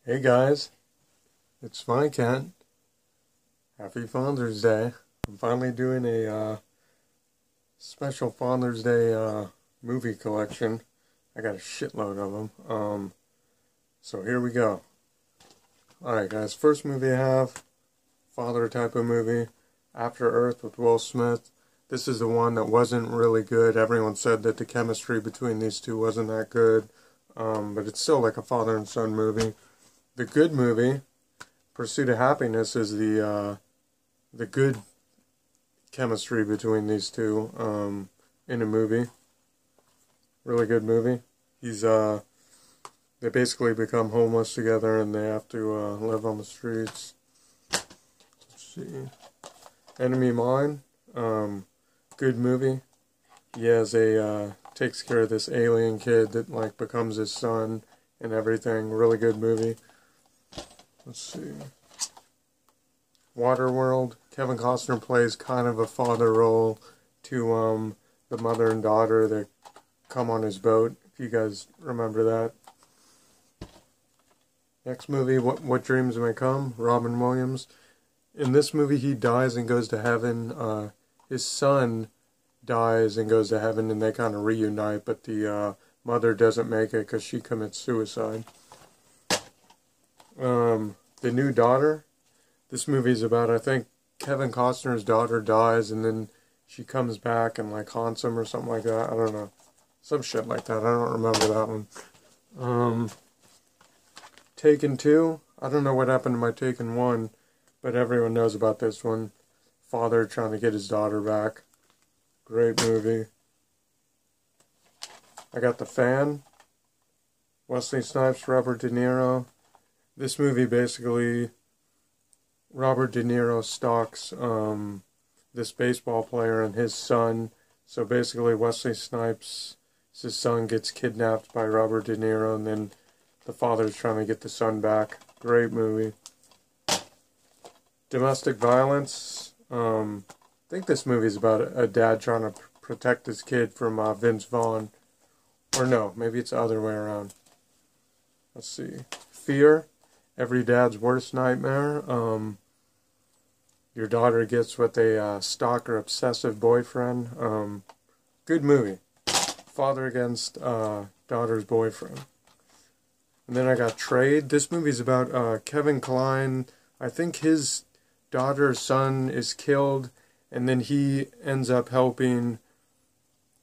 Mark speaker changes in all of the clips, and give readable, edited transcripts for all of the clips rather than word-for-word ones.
Speaker 1: Hey guys, it's my Kent. Happy Father's Day. I'm finally doing a special Father's Day movie collection. I got a shitload of them. So here we go. Alright guys, first movie I have, father type of movie, After Earth with Will Smith. This is the one that wasn't really good. Everyone said that the chemistry between these two wasn't that good. But it's still like a father and son movie. The good movie, Pursuit of Happiness, is the good chemistry between these two in a movie. Really good movie. They basically become homeless together and they have to live on the streets. Let's see. Enemy Mine, good movie. He has takes care of this alien kid that like becomes his son and everything. Really good movie. Let's see. Waterworld. Kevin Costner plays kind of a father role to the mother and daughter that come on his boat, if you guys remember that. Next movie, What Dreams May Come, Robin Williams. In this movie, he dies and goes to heaven. His son dies and goes to heaven, and they kind of reunite, but the mother doesn't make it because she commits suicide. The New Daughter. This movie is about, I think, Kevin Costner's daughter dies, and then she comes back and, like, haunts him or something like that. I don't know. Some shit like that. I don't remember that one. Taken 2. I don't know what happened to my Taken 1, but everyone knows about this one. Father trying to get his daughter back. Great movie. I got The Fan. Wesley Snipes, Robert De Niro. This movie basically, Robert De Niro stalks this baseball player and his son. So basically Wesley Snipes' son gets kidnapped by Robert De Niro, and then the father's trying to get the son back. Great movie. Domestic Violence. I think this movie is about a dad trying to protect his kid from Vince Vaughn. Or no, maybe it's the other way around. Let's see. Fear. Every dad's worst nightmare. Your daughter gets with a stalker obsessive boyfriend. Good movie. Father against daughter's boyfriend. And then I got Trade. This movie's about Kevin Kline. I think his daughter's son is killed, and then he ends up helping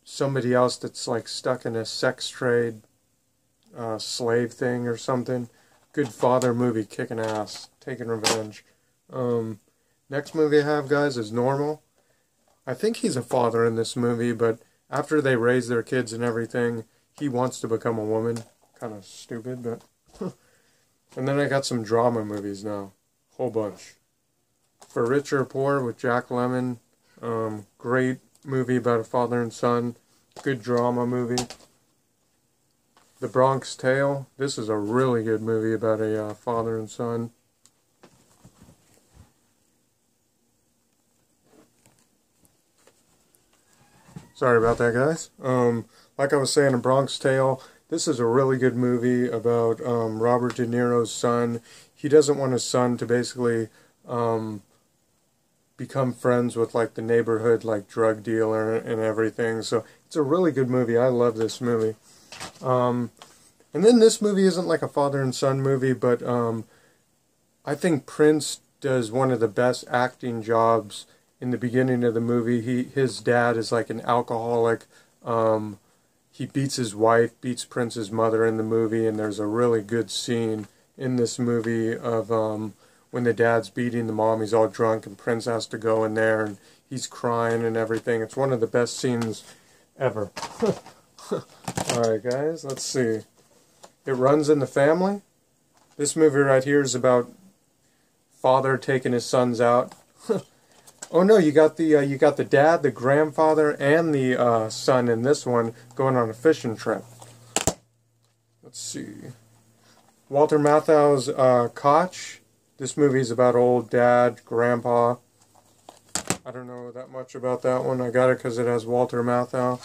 Speaker 1: somebody else that's like stuck in a sex trade slave thing or something. Good father movie, kicking ass, taking revenge. Next movie I have, guys, is Normal. I think he's a father in this movie, but after they raise their kids and everything, he wants to become a woman. Kind of stupid, but... And then I got some drama movies now. Whole bunch. For Richer or Poor with Jack Lemmon. Great movie about a father and son. Good drama movie. The Bronx Tale. This is a really good movie about a father and son. Sorry about that, guys. Like I was saying, The Bronx Tale. This is a really good movie about Robert De Niro's son. He doesn't want his son to basically become friends with like the neighborhood like drug dealer and everything. So it's a really good movie. I love this movie. And then this movie isn't like a father and son movie, but I think Prince does one of the best acting jobs in the beginning of the movie. His dad is like an alcoholic. He beats his wife, beats Prince's mother in the movie, and there's a really good scene in this movie of when the dad's beating the mom. He's all drunk, and Prince has to go in there, and he's crying and everything. It's one of the best scenes ever. Alright, guys, let's see. It Runs in the Family. This movie right here is about father taking his sons out. Oh no, you got the dad, the grandfather, and the son in this one going on a fishing trip. Let's see. Walter Matthau's Koch. This movie's about old dad, grandpa. I don't know that much about that one. I got it because it has Walter Matthau.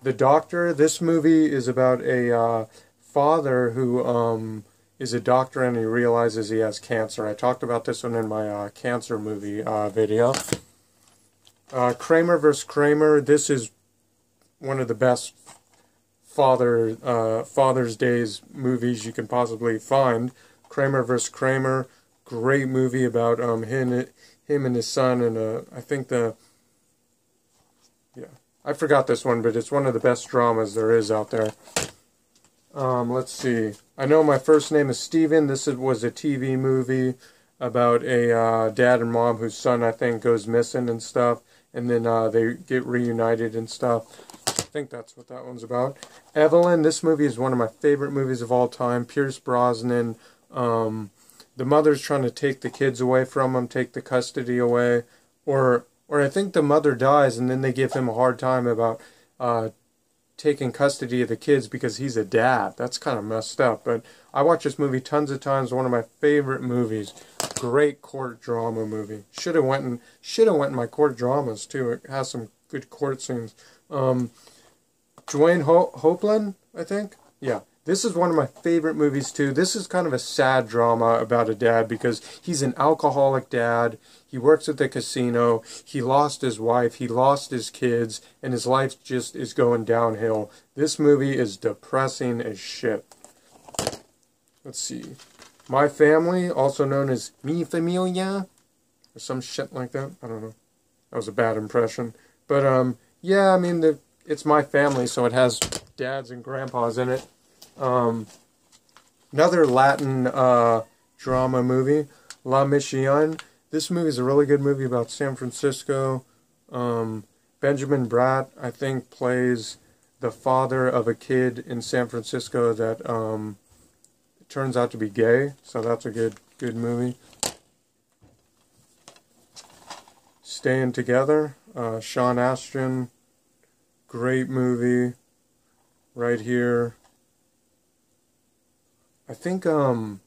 Speaker 1: The Doctor. This movie is about a father who is a doctor and he realizes he has cancer. I talked about this one in my cancer movie video. Kramer vs. Kramer. This is one of the best Father's Days movies you can possibly find. Kramer vs. Kramer. Great movie about him and his son, and I think I forgot this one, but it's one of the best dramas there is out there. Let's see. I Know My First Name is Steven. This was a TV movie about a dad and mom whose son, I think, goes missing and stuff, and then they get reunited and stuff. I think that's what that one's about. Evelyn. This movie is one of my favorite movies of all time. Pierce Brosnan. The mother's trying to take the kids away from him, take the custody away, or I think the mother dies, and then they give him a hard time about taking custody of the kids because he's a dad. That's kind of messed up. But I watched this movie tons of times. One of my favorite movies. Great court drama movie. Should have went in my court dramas too. It has some good court scenes. Dwayne Hopeland, I think. Yeah. This is one of my favorite movies too. This is kind of a sad drama about a dad because he's an alcoholic dad. He works at the casino. He lost his wife. He lost his kids. And his life just is going downhill. This movie is depressing as shit. Let's see. My Family, also known as Mi Familia, or some shit like that. I don't know. That was a bad impression. But, yeah, I mean, it's My Family, so it has dads and grandpas in it. Another Latin drama movie, La Mission. This movie is a really good movie about San Francisco. Benjamin Bratt, I think, plays the father of a kid in San Francisco that turns out to be gay. So that's a good movie. Staying Together, Sean Astin, great movie. Right here. I think the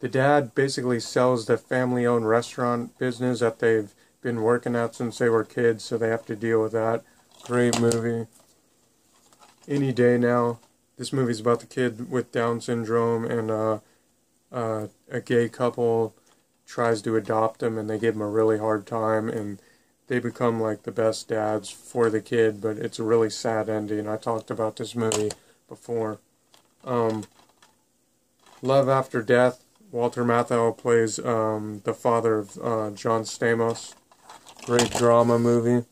Speaker 1: dad basically sells the family-owned restaurant business that they've been working at since they were kids, so they have to deal with that. Great movie. Any Day Now. This movie's about the kid with Down syndrome, and a gay couple tries to adopt him, and they give him a really hard time, and they become like the best dads for the kid, but it's a really sad ending. I talked about this movie before. Love After Death. Walter Matthau plays the father of John Stamos. Great drama movie.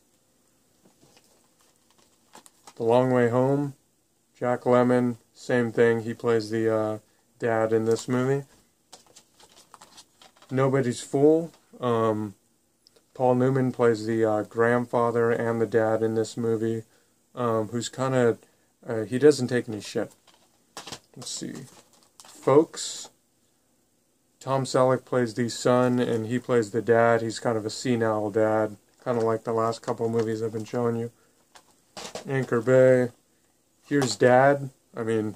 Speaker 1: The Long Way Home. Jack Lemmon. Same thing. He plays the dad in this movie. Nobody's Fool. Paul Newman plays the grandfather and the dad in this movie. Who's kind of... he doesn't take any shit. Let's see. Folks. Tom Selleck plays the son, and he plays the dad. He's kind of a senile dad, kind of like the last couple of movies I've been showing you. Anchor Bay. Here's Dad. I mean,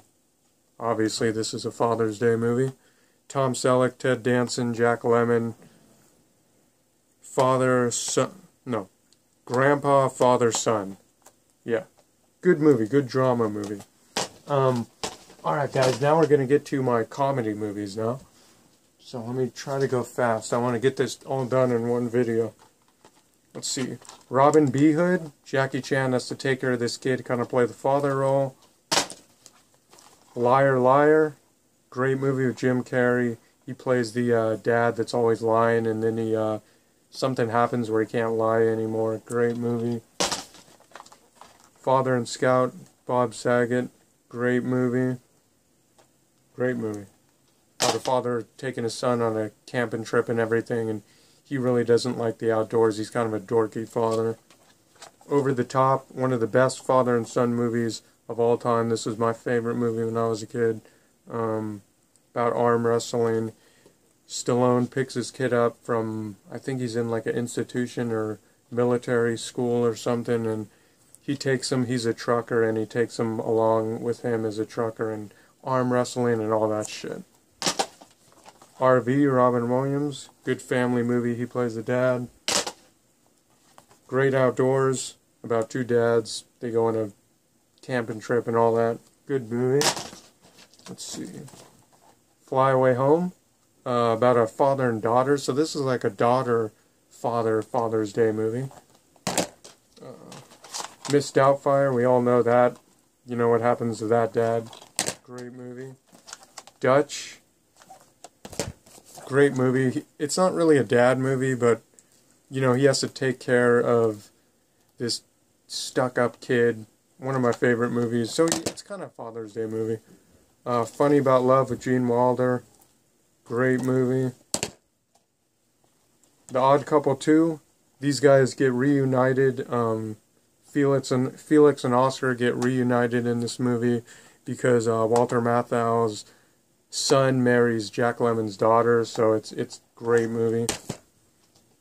Speaker 1: obviously this is a Father's Day movie. Tom Selleck, Ted Danson, Jack Lemmon. Father, son... No. Grandpa, father, son. Yeah. Good movie. Good drama movie. Alright guys, now we're going to get to my comedy movies now. So let me try to go fast. I want to get this all done in one video. Let's see. Robin B. Hood. Jackie Chan has to take care of this kid, kind of play the father role. Liar Liar. Great movie with Jim Carrey. He plays the dad that's always lying, and then he something happens where he can't lie anymore. Great movie. Father and Scout. Bob Saget. Great movie. Great movie. About a father taking his son on a camping trip and everything, and he really doesn't like the outdoors. He's kind of a dorky father. Over the Top, one of the best father and son movies of all time. This was my favorite movie when I was a kid. About arm wrestling. Stallone picks his kid up from, I think he's in like an institution or military school or something, and he takes him, he's a trucker, and he takes him along with him as a trucker, and arm wrestling and all that shit. RV, Robin Williams. Good family movie. He plays the dad. Great Outdoors. About two dads. They go on a camping trip and all that. Good movie. Let's see. Fly Away Home, about a father and daughter. So this is like a Father's Day movie. Miss Doubtfire, we all know that. You know what happens to that dad. Great movie. Dutch, great movie. It's not really a dad movie, but, you know, he has to take care of this stuck-up kid. One of my favorite movies. So it's kind of a Father's Day movie. Funny About Love with Gene Wilder. Great movie. The Odd Couple 2. These guys get reunited. Felix and Oscar get reunited in this movie because Walter Matthau's son marries Jack Lemmon's daughter. So it's a great movie.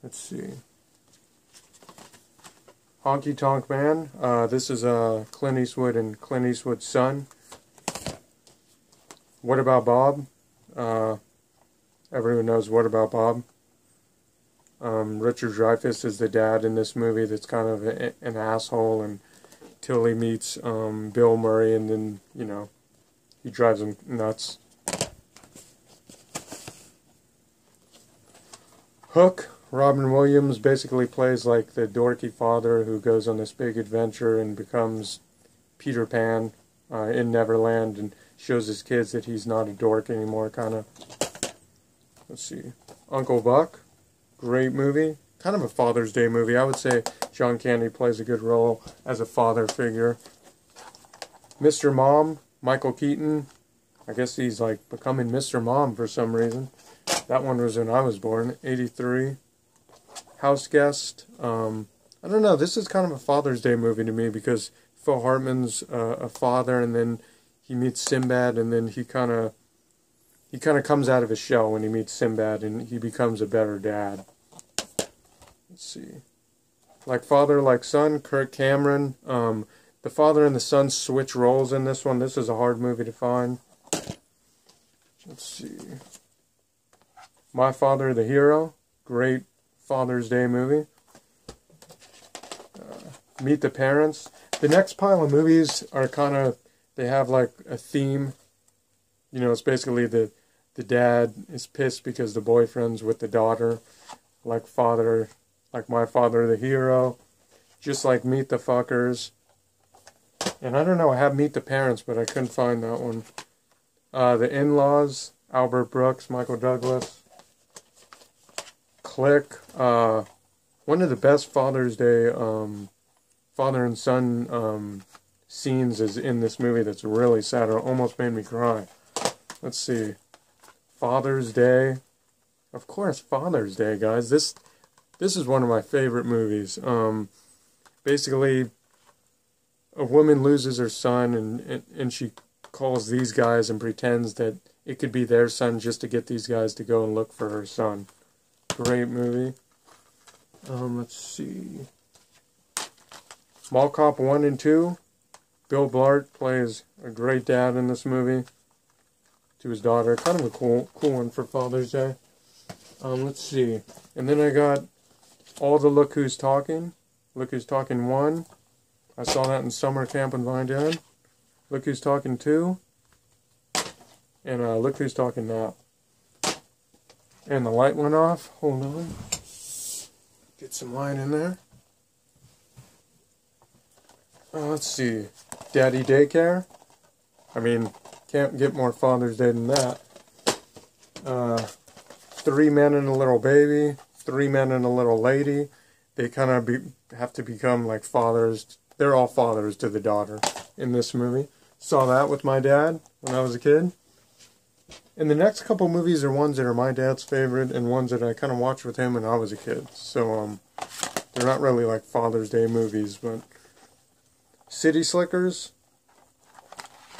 Speaker 1: Let's see. Honky Tonk Man. This is Clint Eastwood and Clint Eastwood's son. What About Bob? Everyone knows What About Bob. Richard Dreyfuss is the dad in this movie that's kind of an asshole until he meets Bill Murray, and then, you know, he drives him nuts. Hook. Robin Williams basically plays like the dorky father who goes on this big adventure and becomes Peter Pan in Neverland and shows his kids that he's not a dork anymore, kind of. Let's see. Uncle Buck. Great movie. Kind of a Father's Day movie. I would say John Candy plays a good role as a father figure. Mr. Mom. Michael Keaton. I guess he's like becoming Mr. Mom for some reason. That one was when I was born. 83. House Guest. I don't know. This is kind of a Father's Day movie to me because Phil Hartman's a father, and then he meets Sinbad, and then he kind of comes out of his shell when he meets Sinbad, and he becomes a better dad. Let's see. Like Father, Like Son. Kirk Cameron. The father and the son switch roles in this one. This is a hard movie to find. Let's see. My Father, the Hero. Great Father's Day movie. Meet the Parents. The next pile of movies are kind of, they have like a theme. You know, it's basically the dad is pissed because the boyfriend's with the daughter. Like My Father, the Hero. Just like Meet the Fuckers. And I don't know, I have Meet the Parents, but I couldn't find that one. The In-Laws. Albert Brooks, Michael Douglas. Click. One of the best Father's Day father and son scenes is in this movie that's really sad. It almost made me cry. Let's see. Father's Day. Of course, Father's Day, guys. This is one of my favorite movies. Basically, a woman loses her son, and she calls these guys and pretends that it could be their son just to get these guys to go and look for her son. Great movie. Let's see. Mall Cop 1 and 2. Bill Blart plays a great dad in this movie to his daughter. Kind of a cool one for Father's Day. Let's see. And then I got all the Look Who's Talking. Look Who's Talking 1. I saw that in summer camp in Vineland. Look Who's Talking 2. And Look Who's Talking Now. And the light went off. Hold on. Get some light in there. Let's see. Daddy Daycare. I mean, can't get more Father's Day than that. 3 Men and a Little Baby. 3 Men and a Little Lady. They kind of have to become like fathers. They're all fathers to the daughter in this movie. Saw that with my dad when I was a kid. And the next couple movies are ones that are my dad's favorite and ones that I kind of watched with him when I was a kid. So, they're not really like Father's Day movies, but City Slickers.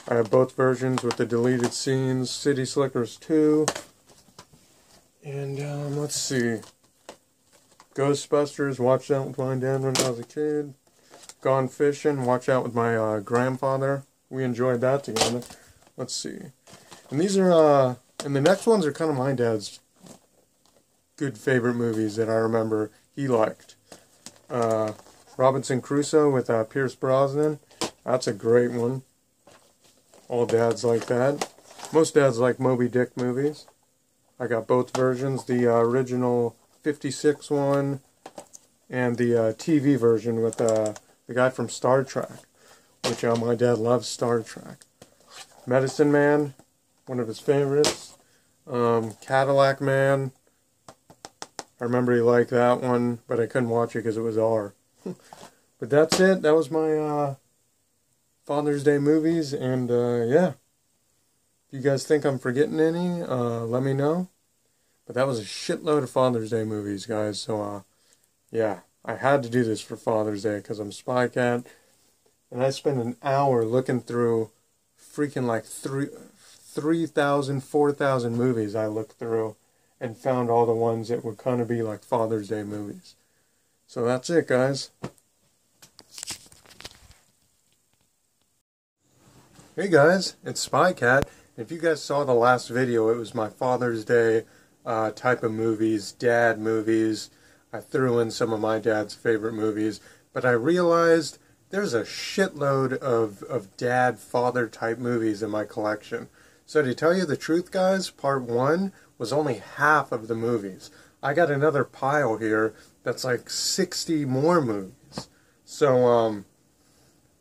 Speaker 1: I have both versions with the deleted scenes. City Slickers 2. And, let's see. Ghostbusters, watched that with my dad when I was a kid. Gone Fishing, watched that with my grandfather. We enjoyed that together. Let's see. And these are, and the next ones are kind of my dad's good favorite movies that I remember he liked. Robinson Crusoe with Pierce Brosnan. That's a great one. All dads like that. Most dads like Moby Dick movies. I got both versions, the original 56 one and the TV version with the guy from Star Trek, which my dad loves Star Trek. Medicine Man, one of his favorites. Cadillac Man, I remember he liked that one, but I couldn't watch it because it was R. But that's it. That was my Father's Day movies, and yeah. If you guys think I'm forgetting any, let me know. But that was a shitload of Father's Day movies, guys. So, yeah, I had to do this for Father's Day because I'm Spy Cat. And I spent an hour looking through freaking like 3,000, 4,000 movies I looked through and found all the ones that would kind of be like Father's Day movies. So that's it, guys. Hey guys, it's Spy Cat. If you guys saw the last video, it was my Father's Day type of movies, dad movies. I threw in some of my dad's favorite movies, but I realized there's a shitload of dad, father type movies in my collection. So to tell you the truth, guys, part 1 was only half of the movies. I got another pile here that's like 60 more movies. So,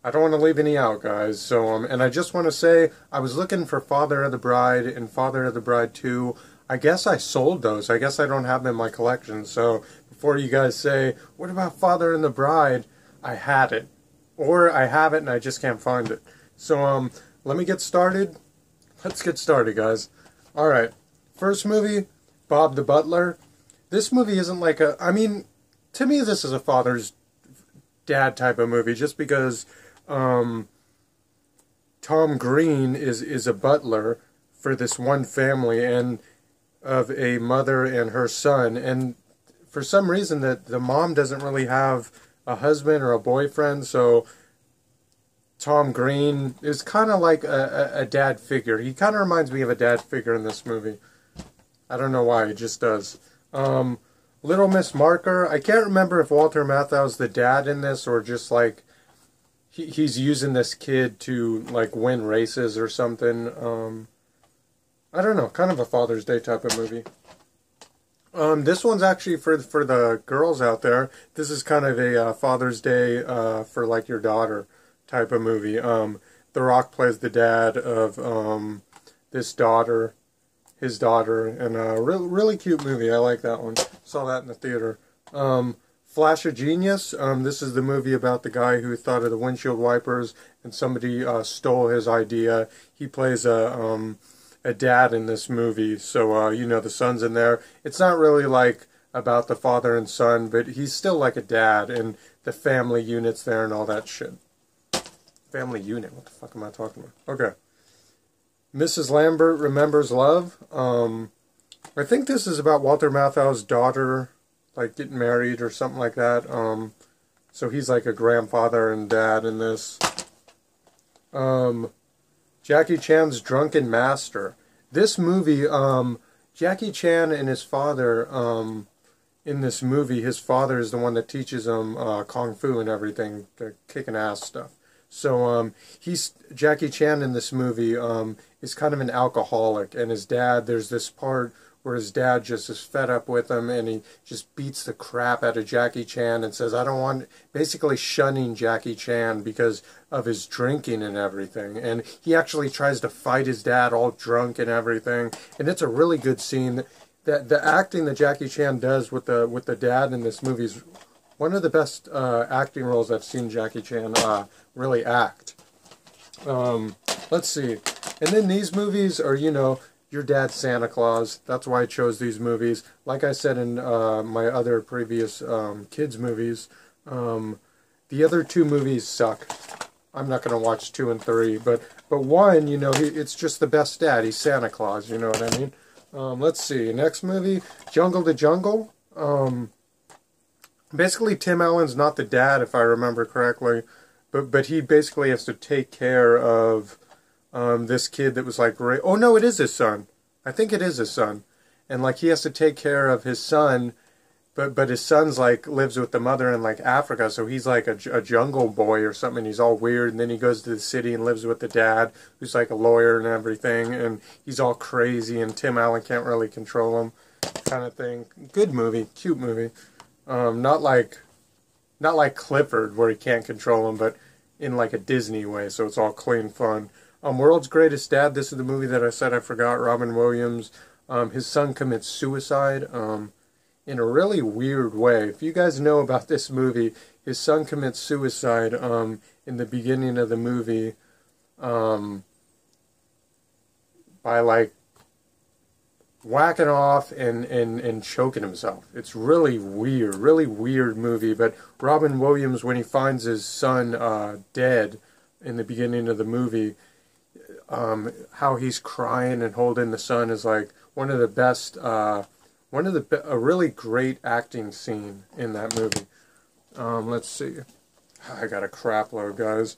Speaker 1: I don't want to leave any out, guys. So, and I just want to say, I was looking for Father of the Bride and Father of the Bride 2. I guess I sold those. I guess I don't have them in my collection. So, before you guys say, what about Father and the Bride? I had it. Or I have it and I just can't find it. So, let me get started. Let's get started, guys. Alright. First movie, Bob the Butler. This movie isn't like a... I mean, to me this is a father's dad type of movie. Just because... Tom Green is a butler for this one family and of a mother and her son, and for some reason that the mom doesn't really have a husband or a boyfriend, so Tom Green is kind of like a dad figure. He kind of reminds me of a dad figure in this movie. I don't know why, he just does. Little Miss Marker, I can't remember if Walter Matthau's the dad in this or just like he's using this kid to, like, win races or something. I don't know. Kind of a Father's Day type of movie. This one's actually for the girls out there. This is kind of a Father's Day for, like, your daughter type of movie. The Rock plays the dad of this daughter, his daughter, and a really cute movie. I like that one. Saw that in the theater. Flash of Genius. This is the movie about the guy who thought of the windshield wipers and somebody stole his idea. He plays a dad in this movie, so you know the son's in there. It's not really like about the father and son, but he's still like a dad, and the family unit's there and all that shit. Family unit? What the fuck am I talking about? Okay. Mrs. Lambert Remembers Love. I think this is about Walter Matthau's daughter, like getting married or something like that. So he's like a grandfather and dad in this. Jackie Chan's Drunken Master. This movie, Jackie Chan and his father, in this movie, his father is the one that teaches him kung fu and everything, the kicking ass stuff. So Jackie Chan in this movie is kind of an alcoholic, and his dad, there's this part where his dad just is fed up with him and he just beats the crap out of Jackie Chan and says, I don't want, basically shunning Jackie Chan because of his drinking and everything. And he actually tries to fight his dad all drunk and everything. And it's a really good scene. The acting that Jackie Chan does with the dad in this movie is one of the best acting roles I've seen Jackie Chan really act. Let's see. And then these movies are, you know, your dad's Santa Claus. That's why I chose these movies. Like I said in my other previous kids movies, the other two movies suck. I'm not going to watch 2 and 3, but 1, you know, it's just the best dad. He's Santa Claus, you know what I mean? Let's see. Next movie, Jungle to Jungle. Basically, Tim Allen's not the dad, if I remember correctly, but he basically has to take care of this kid that was like, oh no, it is his son. I think it is his son. And like he has to take care of his son but his son's like lives with the mother in like Africa, so he's like a jungle boy or something. He's all weird, and then he goes to the city and lives with the dad, who's like a lawyer and everything, and he's all crazy, and Tim Allen can't really control him, kind of thing. Good movie, cute movie. Not like Clifford where he can't control him, but in like a Disney way, so it's all clean fun. World's Greatest Dad. This is the movie that I said I forgot. Robin Williams. His son commits suicide. In a really weird way. If you guys know about this movie, his son commits suicide in the beginning of the movie by like whacking off and choking himself. It's really weird movie. But Robin Williams, when he finds his son dead in the beginning of the movie, how he's crying and holding the son is like one of the best. A really great acting scene in that movie. Let's see. I got a crap load, guys.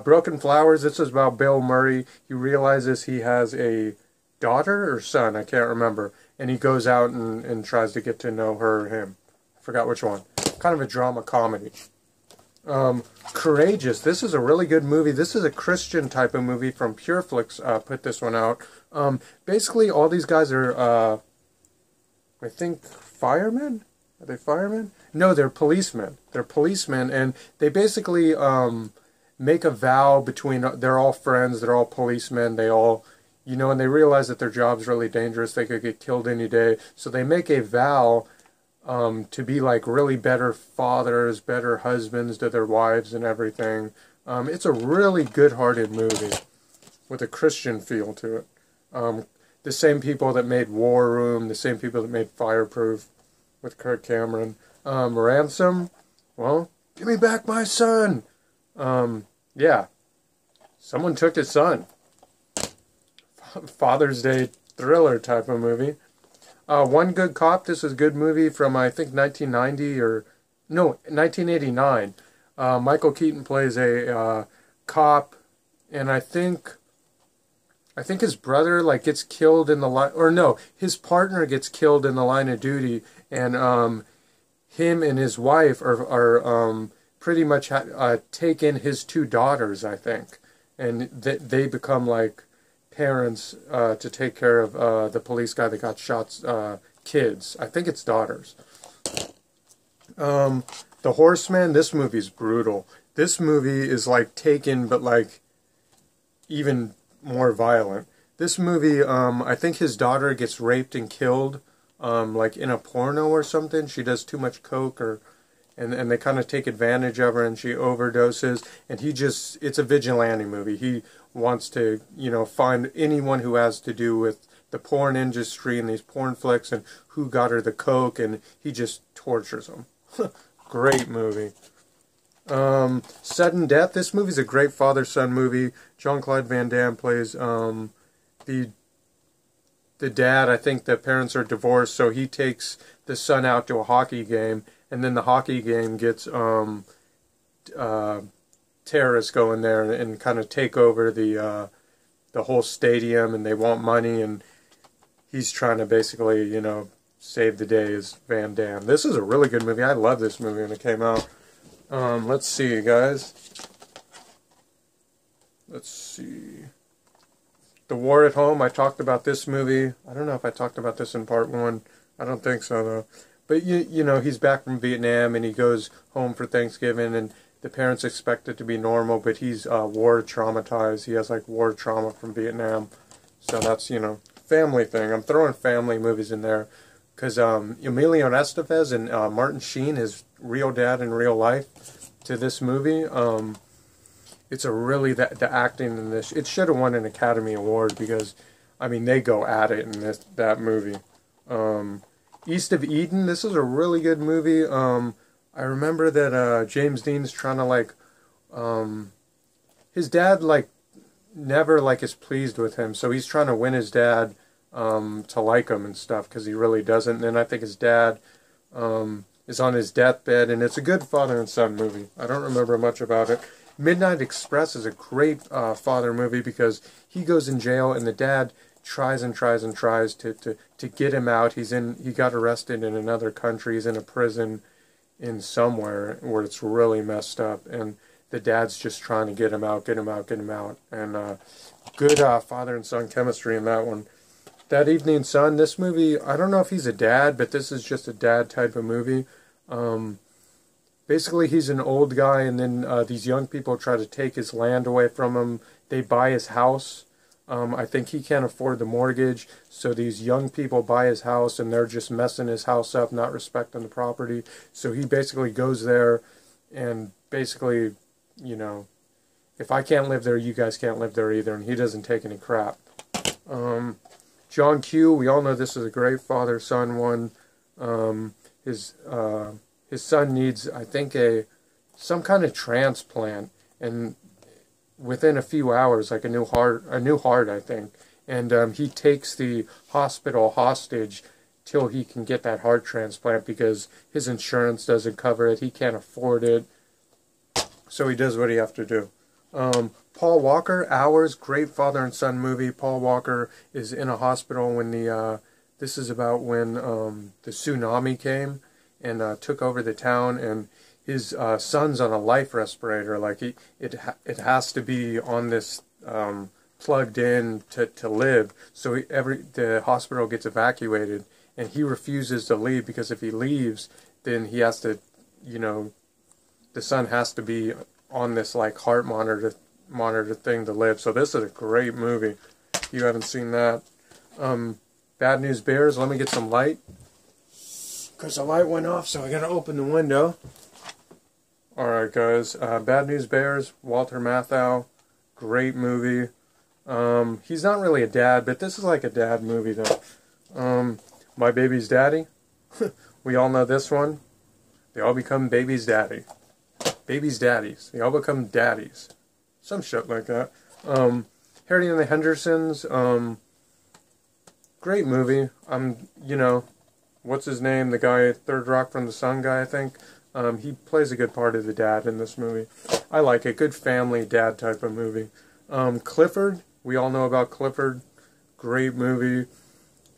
Speaker 1: Broken Flowers. This is about Bill Murray. He realizes he has a daughter or son, I can't remember, and he goes out and tries to get to know her or him. I forgot which one. Kind of a drama comedy. Courageous. This is a really good movie. This is a Christian type of movie from Pureflix. Put this one out. Basically, all these guys are, I think, firemen? Are they firemen? No, they're policemen. They're policemen, and they basically make a vow between, they're all friends, they're all policemen, they all, you know, and they realize that their job's really dangerous, they could get killed any day, so they make a vow to be like really better fathers, better husbands to their wives and everything. It's a really good-hearted movie with a Christian feel to it. The same people that made War Room, the same people that made Fireproof with Kirk Cameron. Ransom, well, give me back my son. Yeah, someone took his son. Father's Day thriller type of movie. One Good Cop. This is a good movie from, I think, 1990 or, no, 1989. Michael Keaton plays a cop, and I think his brother like gets killed in the line, or no, his partner gets killed in the line of duty, and him and his wife are pretty much taken his two daughters, I think, and they become like parents to take care of the police guy that got shot. Kids, I think it's daughters. The Horseman. This movie's brutal. This movie is like Taken, but like even more violent. This movie, I think his daughter gets raped and killed, like in a porno or something. She does too much coke, and they kind of take advantage of her, and she overdoses. And it's a vigilante movie. He wants to, you know, find anyone who has to do with the porn industry and these porn flicks, and who got her the coke, and he just tortures them. Great movie. Sudden Death. This movie's a great father-son movie. Jean-Claude Van Damme plays the dad. I think the parents are divorced, so he takes the son out to a hockey game, and then the hockey game gets terrorists go in there and kind of take over the whole stadium, and they want money, and he's trying to basically, you know, save the day as Van Damme. This is a really good movie. I love this movie when it came out. Let's see, guys. Let's see. The War at Home. I talked about this movie. I don't know if I talked about this in part 1. I don't think so, though. But, you know, he's back from Vietnam, and he goes home for Thanksgiving, and the parents expect it to be normal, but he's war traumatized. He has, like, war trauma from Vietnam. So that's, you know, family thing. I'm throwing family movies in there because Emilio Estevez and Martin Sheen, his real dad in real life, to this movie. It's a really, the acting in this, it should have won an Academy Award because, I mean, they go at it in that movie. East of Eden. This is a really good movie. I remember that James Dean's trying to, like, his dad, like, never, like, is pleased with him, so he's trying to win his dad to like him and stuff, because he really doesn't. And then I think his dad is on his deathbed, and it's a good father and son movie. I don't remember much about it. Midnight Express is a great father movie because he goes in jail, and the dad tries and tries and tries to get him out. He got arrested in another country. He's in a prison in somewhere where it's really messed up, and the dad's just trying to get him out, get him out, get him out. And good father and son chemistry in that one. That Evening Sun, this movie, I don't know if he's a dad, but this is just a dad type of movie. Basically, he's an old guy, and then these young people try to take his land away from him. They buy his house. I think he can't afford the mortgage, so these young people buy his house, and they're just messing his house up, not respecting the property. So he basically goes there and basically, you know, if I can't live there, you guys can't live there either, and he doesn't take any crap. John Q, we all know this is a great father-son one. His son needs, I think, some kind of transplant, and within a few hours, like a new heart, I think. And he takes the hospital hostage till he can get that heart transplant because his insurance doesn't cover it. He can't afford it, so he does what he has to do. Paul Walker, Hours, great father and son movie. Paul Walker is in a hospital when this is about when the tsunami came and took over the town, and his son's on a life respirator. Like it has to be on this plugged in to live. So the hospital gets evacuated, and he refuses to leave because if he leaves, then he has to, you know, the son has to be on this like heart monitor thing to live. So this is a great movie. If you haven't seen that. Bad News Bears. Let me get some light, because the light went off, so I gotta open the window. Alright guys, Bad News Bears, Walter Matthau, great movie. He's not really a dad, but this is like a dad movie though. My Baby's Daddy, we all know this one. They all become baby's daddy. Baby's daddies, they all become daddies. Some shit like that. Harry and the Hendersons, great movie. You know, what's his name? The guy, Third Rock from the Sun guy, I think. He plays a good part of the dad in this movie. I like it. Good family dad type of movie. Clifford. We all know about Clifford. Great movie.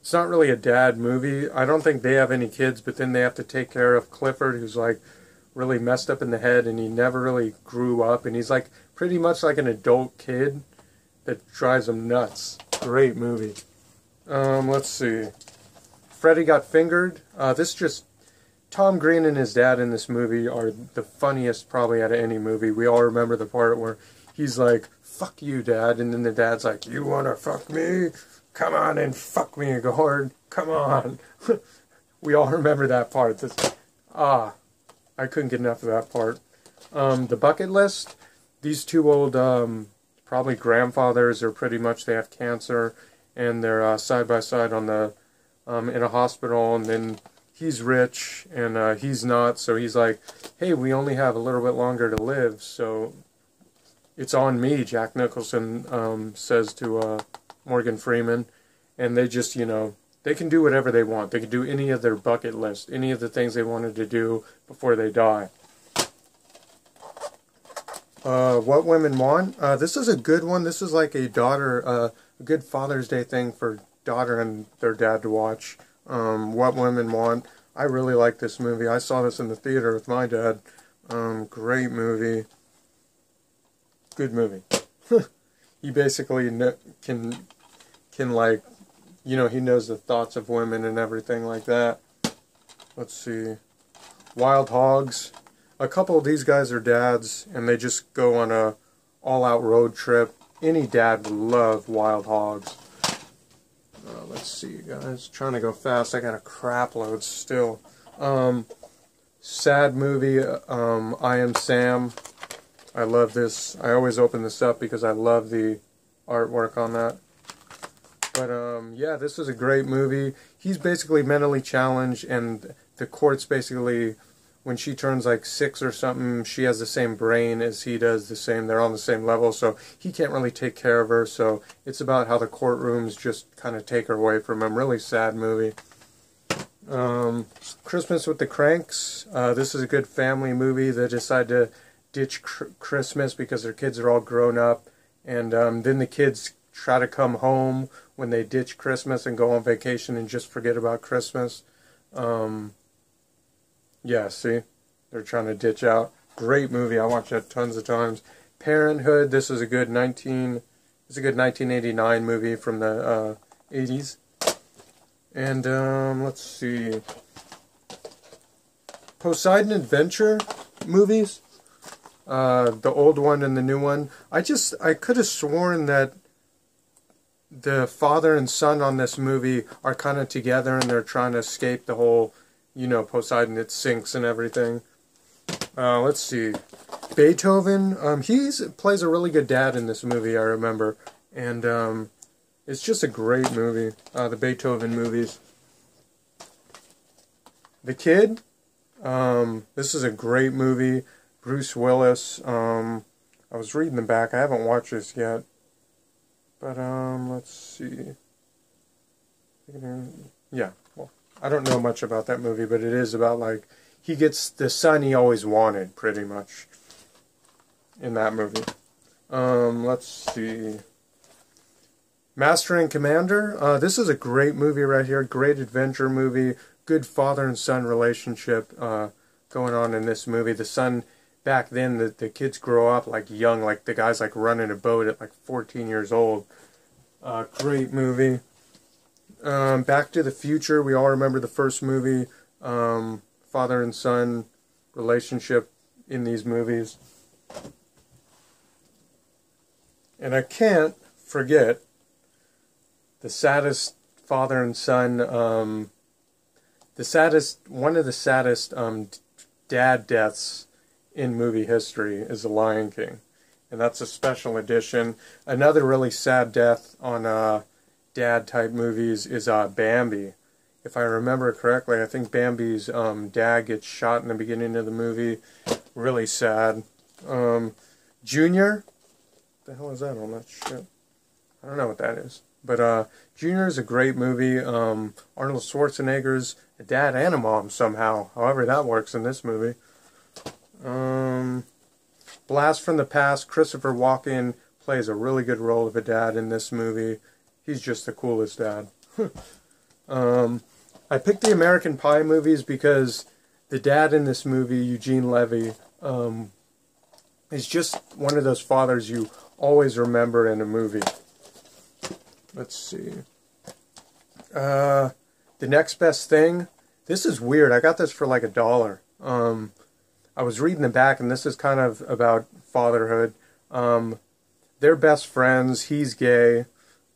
Speaker 1: It's not really a dad movie. I don't think they have any kids, but then they have to take care of Clifford, who's like really messed up in the head, and he never really grew up, and he's like pretty much like an adult kid that drives him nuts. Great movie. Let's see. Freddy Got Fingered. This just Tom Green and his dad in this movie are the funniest probably out of any movie. We all remember the part where he's like, "Fuck you, Dad," and then the dad's like, "You wanna fuck me? Come on and fuck me, Gord. Come on." We all remember that part. I couldn't get enough of that part. The Bucket List. These two old, probably grandfathers, are pretty much, they have cancer, and they're side by side on the in a hospital, and then he's rich and he's not, so he's like, "Hey, we only have a little bit longer to live, so it's on me," Jack Nicholson says to Morgan Freeman, and they just, you know, they can do whatever they want. They can do any of their bucket list, any of the things they wanted to do before they die. What Women Want. This is a good one. This is like a good Father's Day thing for daughter and their dad to watch. What Women Want. I really like this movie. I saw this in the theater with my dad. Great movie. Good movie. He basically can like, you know, he knows the thoughts of women and everything like that. Let's see. Wild Hogs. A couple of these guys are dads, and they just go on a all-out road trip. Any dad would love Wild Hogs. Let's see, guys. Trying to go fast. I got a crap load still. Sad movie. I Am Sam. I love this. I always open this up because I love the artwork on that. But yeah, this is a great movie. He's basically mentally challenged, and the court's basically, when she turns like 6 or something, she has the same brain as he does, they're on the same level, so he can't really take care of her, so it's about how the courtrooms just kind of take her away from him. Really sad movie. Christmas with the Cranks. This is a good family movie. They decide to ditch Christmas because their kids are all grown up, and then the kids try to come home when they ditch Christmas and go on vacation and just forget about Christmas. Yeah, see? They're trying to ditch out. Great movie. I watched that tons of times. Parenthood. This is a good 1989 movie from the 80s. And let's see. Poseidon Adventure movies. The old one and the new one. I could have sworn that the father and son on this movie are kind of together and they're trying to escape the whole, you know, Poseidon, it sinks and everything. Let's see. Beethoven, he plays a really good dad in this movie, I remember. And it's just a great movie, the Beethoven movies. The Kid, this is a great movie. Bruce Willis, I was reading the back, I haven't watched this yet. But, let's see. Yeah, well, I don't know much about that movie, but it is about, like, he gets the son he always wanted, pretty much, in that movie. Let's see. Master and Commander. This is a great movie right here. Great adventure movie. Good father and son relationship going on in this movie. The son, back then, the kids grow up, like, young. Like, the guy's, like, running a boat at, like, 14 years old. Great movie. Back to the Future. We all remember the first movie. Father and son relationship in these movies. And I can't forget the saddest father and son, one of the saddest dad deaths in movie history is The Lion King. And that's a special edition. Another really sad death on dad type movies is Bambi. If I remember correctly, I think Bambi's dad gets shot in the beginning of the movie. Really sad. Junior? What the hell is that on that shit? I don't know what that is. But Junior is a great movie. Arnold Schwarzenegger's a dad and a mom somehow. However that works in this movie. Blast from the Past. Christopher Walken plays a really good role of a dad in this movie. He's just the coolest dad. I picked the American Pie movies because the dad in this movie, Eugene Levy, is just one of those fathers you always remember in a movie. Let's see. The Next Best Thing. This is weird. I got this for like $1. I was reading the back, and this is kind of about fatherhood. They're best friends. He's gay.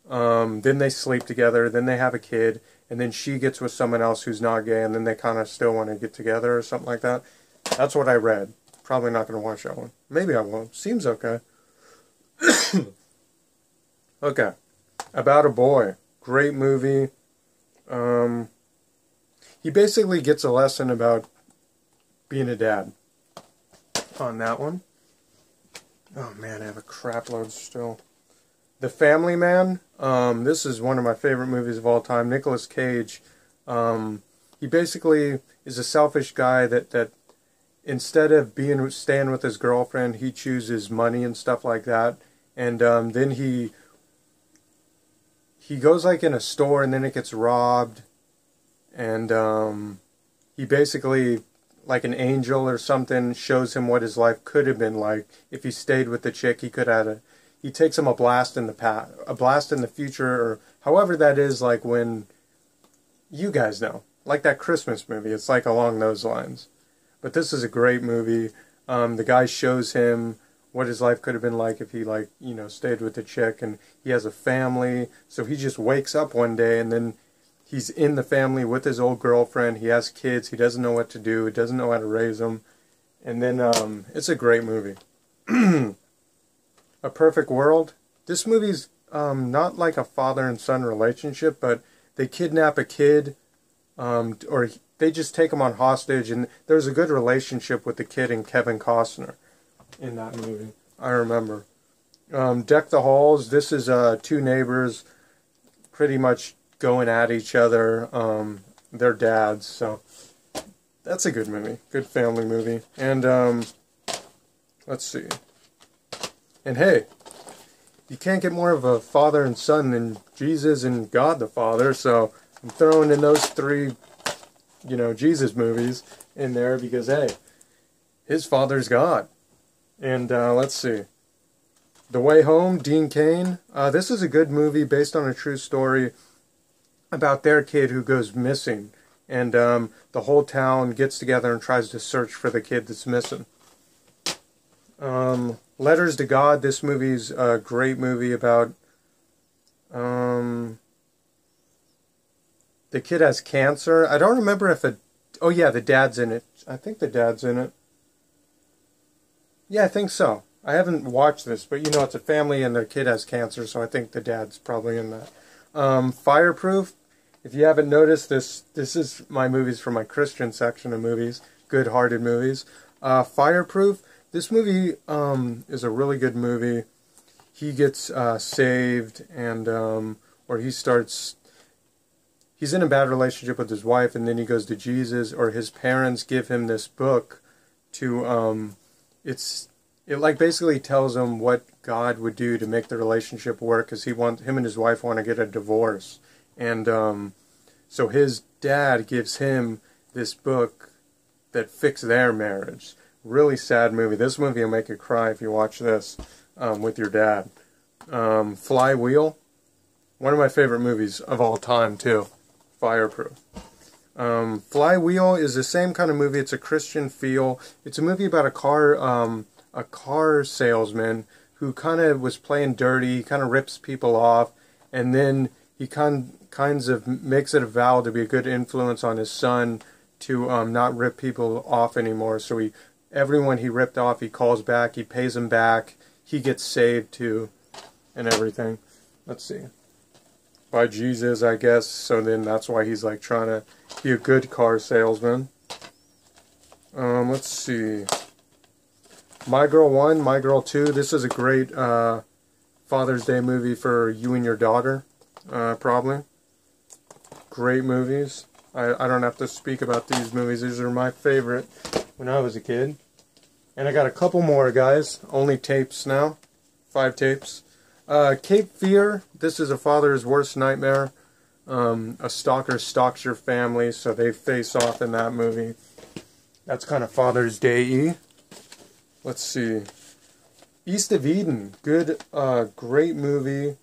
Speaker 1: Then they sleep together. Then they have a kid. And then she gets with someone else who's not gay. And then they kind of still want to get together or something like that. That's what I read. Probably not going to watch that one. Maybe I won't. Seems okay. Okay. About a Boy. Great movie. He basically gets a lesson about being a dad on that one. Oh man, I have a crap load still. The Family Man. This is one of my favorite movies of all time. Nicolas Cage. He basically is a selfish guy that instead of staying with his girlfriend, he chooses money and stuff like that. And then he goes like in a store and then it gets robbed. And he basically, like an angel or something, shows him what his life could have been like if he stayed with the chick. He takes him a blast in the future, or however that is, like when, you guys know, like that Christmas movie. It's like along those lines. But this is a great movie. The guy shows him what his life could have been like if he, like, you know, stayed with the chick, and he has a family. So he just wakes up one day and then he's in the family with his old girlfriend. He has kids. He doesn't know what to do. He doesn't know how to raise them. And then it's a great movie. A Perfect World. This movie's not like a father and son relationship, but they kidnap a kid, or they just take him on hostage, and there's a good relationship with the kid and Kevin Costner in that movie. I remember. Deck the Halls. This is two neighbors pretty much going at each other. They're dads, so that's a good movie. Good family movie. And let's see. And hey, you can't get more of a father and son than Jesus and God the Father, so I'm throwing in those three, Jesus movies in there because, hey, his father's God. And let's see. The Way Home, Dean Cain. This is a good movie based on a true story about their kid who goes missing. And the whole town gets together and tries to search for the kid that's missing. Letters to God. This movie's a great movie about the kid has cancer. I don't remember if oh yeah, the dad's in it. I think the dad's in it. Yeah, I think so. I haven't watched this, but it's a family and their kid has cancer, so I think the dad's probably in that. Fireproof. If you haven't noticed, this is my movies from my Christian section of movies, good-hearted movies. Fireproof. This movie is a really good movie. He gets saved, and or he's in a bad relationship with his wife, and then he goes to Jesus, or his parents give him this book to it like basically tells him what God would do to make the relationship work, because him and his wife want to get a divorce, and so his dad gives him this book that fixes their marriage. Really sad movie. This movie will make you cry if you watch this with your dad. Flywheel, one of my favorite movies of all time too. Fireproof. Flywheel is the same kind of movie. It's a Christian feel. It's a movie about a car salesman who kind of was playing dirty, kind of rips people off, and then he kinds of makes it a vow to be a good influence on his son to not rip people off anymore. So everyone he ripped off, he calls back, he pays them back, he gets saved too, and everything. Let's see. By Jesus, I guess, so then that's why he's like trying to be a good car salesman. Let's see. My Girl 1, My Girl 2. This is a great Father's Day movie for you and your daughter, probably. Great movies. I don't have to speak about these movies. These are my favorite when I was a kid. And I got a couple more, guys. Only tapes now. 5 tapes. Cape Fear. This is a father's worst nightmare. A stalker stalks your family, so they face off in that movie. That's kind of Father's Day-y. Let's see. East of Eden. Good, great movie.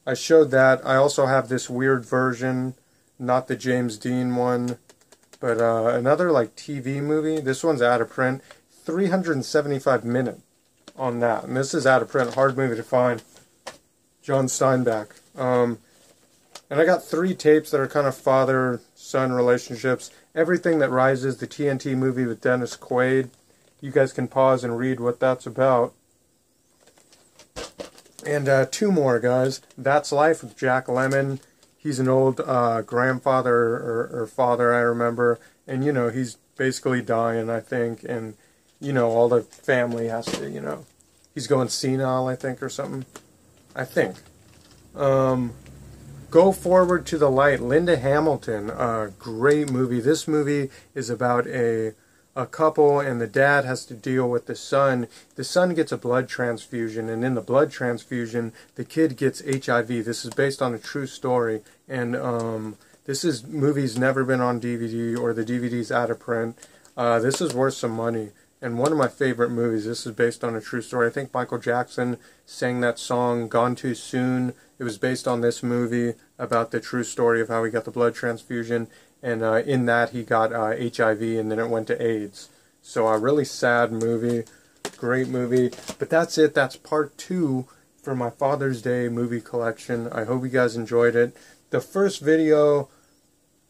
Speaker 1: I showed that. I also have this weird version, not the James Dean one, but another like TV movie. This one's out of print. 375 minutes on that. And this is out of print. Hard movie to find. John Steinbeck. And I got 3 tapes that are kind of father-son relationships. Everything That Rises, the TNT movie with Dennis Quaid. You guys can pause and read what that's about. And 2 more, guys. That's Life with Jack Lemmon. He's an old grandfather or father, I remember. And, he's basically dying, I think. And, all the family has to, he's going senile, I think, or something. I think. Go Forward to the Light. Linda Hamilton. Great movie. This movie is about a couple, and the dad has to deal with the son. The son gets a blood transfusion, and in the blood transfusion, the kid gets HIV. This is based on a true story, and movie's never been on DVD, or the DVD's out of print. This is worth some money, and one of my favorite movies. This is based on a true story. I think Michael Jackson sang that song, Gone Too Soon. It was based on this movie about the true story of how he got the blood transfusion. And in that, he got HIV, and then it went to AIDS. So a really sad movie. Great movie. But that's it. That's part 2 for my Father's Day movie collection. I hope you guys enjoyed it. The first video,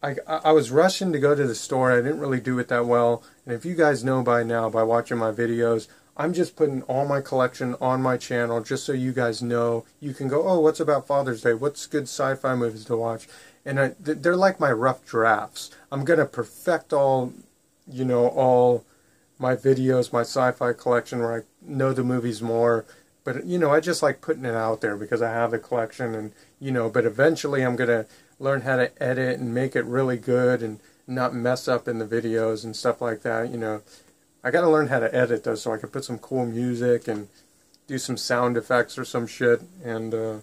Speaker 1: I was rushing to go to the store. I didn't really do it that well. And if you guys know by now, by watching my videos, I'm just putting all my collection on my channel just so you guys know. You can go, oh, what's about Father's Day? What's good sci-fi movies to watch? And they're like my rough drafts. I'm going to perfect all my videos, my sci-fi collection where I know the movies more. But, I just like putting it out there because I have the collection. And, but eventually I'm going to learn how to edit and make it really good and not mess up in the videos and stuff like that. I got to learn how to edit, though, so I can put some cool music and, do some sound effects or some shit. And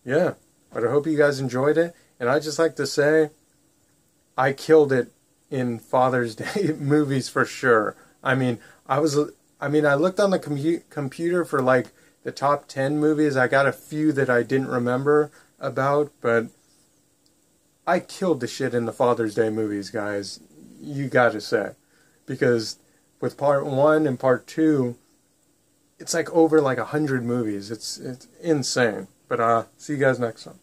Speaker 1: yeah, but I hope you guys enjoyed it. And I just like to say, I killed it in Father's Day movies for sure. I mean, I looked on the computer for like the top 10 movies. I got a few that I didn't remember about, but I killed the shit in the Father's Day movies, guys. You gotta say. Because with part 1 and part 2, it's like over like 100 movies. It's insane. But see you guys next time.